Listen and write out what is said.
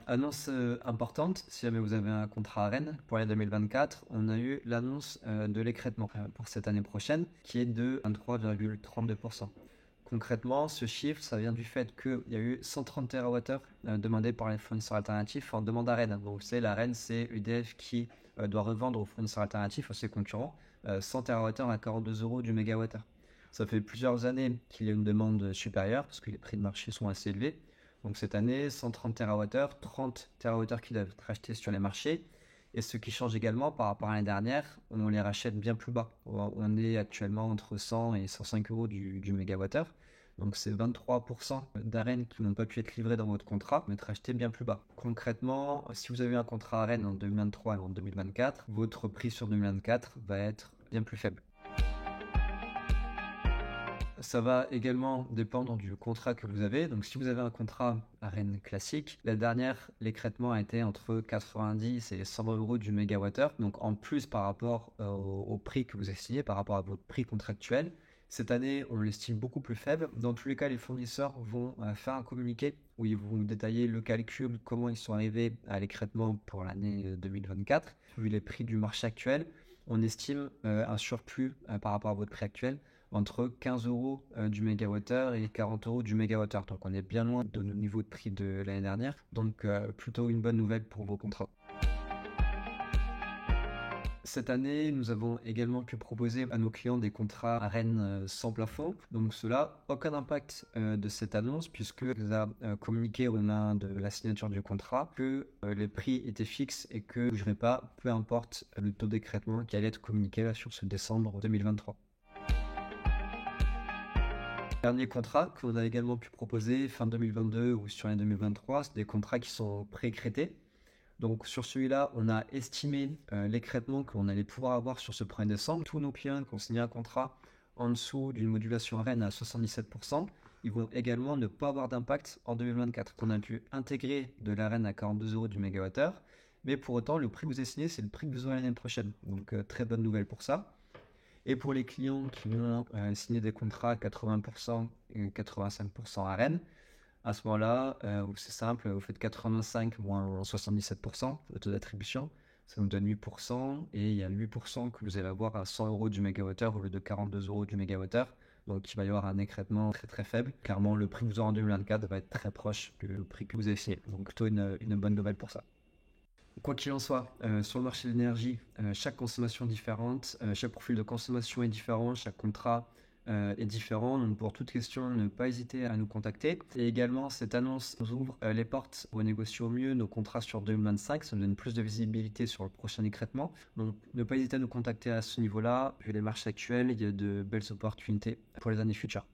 Annonce importante, si jamais vous avez un contrat à Rennes pour l'année 2024, on a eu l'annonce de l'écrêtement pour cette année prochaine qui est de 23,32%. Concrètement, ce chiffre, ça vient du fait qu'il y a eu 130 TWh demandés par les fournisseurs alternatifs en demande à Rennes. Donc, vous savez, la Rennes, c'est EDF qui doit revendre aux fournisseurs alternatifs, à ses concurrents, 100 TWh à 42 euros du mégawattheure. Ça fait plusieurs années qu'il y a une demande supérieure parce que les prix de marché sont assez élevés. Donc cette année, 130 TWh, 30 TWh qui doivent être rachetés sur les marchés. Et ce qui change également par rapport à l'année dernière, on les rachète bien plus bas. On est actuellement entre 100 et 105 euros du mégawattheure. Donc c'est 23% d'arènes qui n'ont pas pu être livrées dans votre contrat, mais être achetés bien plus bas. Concrètement, si vous avez un contrat à Rennes en 2023 et en 2024, votre prix sur 2024 va être bien plus faible. Ça va également dépendre du contrat que vous avez. Donc, si vous avez un contrat à Rennes classique, la dernière, l'écrêtement a été entre 90 et 100 euros du mégawattheure. Donc, en plus par rapport au prix que vous avez signé, par rapport à votre prix contractuel. Cette année, on l'estime beaucoup plus faible. Dans tous les cas, les fournisseurs vont faire un communiqué où ils vont détailler le calcul, comment ils sont arrivés à l'écrêtement pour l'année 2024. Vu les prix du marché actuel, on estime un surplus par rapport à votre prix actuel entre 15 euros du mégawattheure et 40 euros du mégawattheure. Donc on est bien loin de nos niveaux de prix de l'année dernière. Donc plutôt une bonne nouvelle pour vos contrats. Cette année, nous avons également pu proposer à nos clients des contrats à Rennes sans plafond. Donc cela, aucun impact de cette annonce puisque nous a communiqué au moment de la signature du contrat que les prix étaient fixes et que ne bougerait pas, peu importe le taux d'écrêtement qui allait être communiqué là, sur ce décembre 2023. Dernier contrat qu'on a également pu proposer fin 2022 ou sur l'année 2023, c'est des contrats qui sont pré-écrêtés. Donc sur celui-là, on a estimé l'écrêtement qu'on allait pouvoir avoir sur ce 1er décembre. Tous nos clients qui ont signé un contrat en dessous d'une modulation Rennes à 77%, ils vont également ne pas avoir d'impact en 2024. On a pu intégrer de la Rennes à 42 euros du mégawattheure, mais pour autant, le prix que vous avez signé, c'est le prix que vous aurez l'année prochaine. Donc très bonne nouvelle pour ça. Et pour les clients qui ont signé des contrats à 80% et 85% à Rennes, à ce moment-là, c'est simple, vous faites 85 moins 77% de taux d'attribution, ça nous donne 8%, et il y a 8% que vous allez avoir à 100 euros du mégawattheure au lieu de 42 euros du mégawattheure. Donc il va y avoir un écrêtement très très faible. Clairement, le prix que vous aurez en 2024 va être très proche du prix que vous avez signé. Donc plutôt une bonne nouvelle pour ça. Quoi qu'il en soit, sur le marché de l'énergie, chaque consommation est différente, chaque profil de consommation est différent, chaque contrat est différent. Donc pour toute question, ne pas hésiter à nous contacter. Et également, cette annonce nous ouvre les portes pour négocier au mieux nos contrats sur 2025. Ça nous donne plus de visibilité sur le prochain écrêtement. Donc ne pas hésiter à nous contacter à ce niveau-là. Vu les marchés actuels, il y a de belles opportunités pour les années futures.